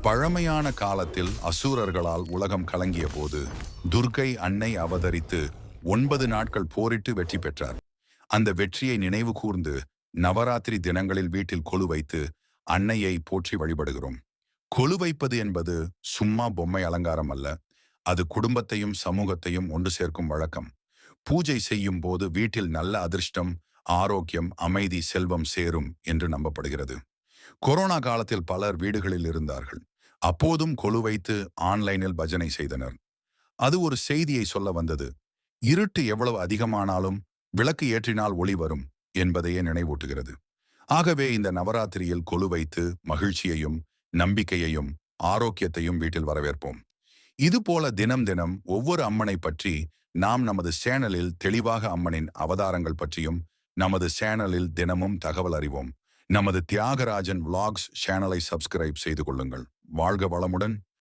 பழமையான காலத்தில் அசுரர்களால் உலகம் கலங்கிய போது துர்க்கை அன்னை அவதரித்து 9 நாட்கள் போரிட்டு வெற்றி பெற்றார். அந்த வெற்றியை நினைவு கூர்ந்து நவராத்திரி தினங்களில் வீட்டில் கொலு வைத்து அன்னையை போற்றி வழிபடுகிறோம். கொலு வைப்பது என்பது சும்மா பொம்மை அலங்காரம் அல்ல. அது குடும்பத்தையும் சமூகத்தையும் ஒன்று சேர்க்கும் வழக்கம். பூஜை செய்யும் போது வீட்டில் நல்ல அதிர்ஷ்டம், ஆரோக்கியம், அமைதி, செல்வம் சேரும் என்று நம்பப்படுகிறது. கொரோனா காலத்தில் பலர் வீடுகளில் இருந்தார்கள். அப்போதும் கொலு வைத்து ஆன்லைனில் பஜனை செய்தனர். அது ஒரு செய்தியை சொல்ல வந்தது. இருட்டு எவ்வளவு அதிகமானாலும் விளக்கு ஏற்றினால் ஒளி வரும் என்பதையே நினைவூட்டுகிறது. ஆகவே இந்த நவராத்திரியில் கொலு வைத்து மகிழ்ச்சியையும் நம்பிக்கையையும் ஆரோக்கியத்தையும் வீட்டில் வரவேற்போம். இதுபோல தினம் தினம் ஒவ்வொரு அம்மனை பற்றி நாம் நமது சேனலில் தெளிவாக அம்மனின் அவதாரங்கள் பற்றியும் நமது சேனலில் தினமும் தகவல் அறிவோம். நமது தியாகராஜன் விளாக்ஸ் சேனலை சப்ஸ்கிரைப் செய்து கொள்ளுங்கள். வாழ்க வளமுடன்.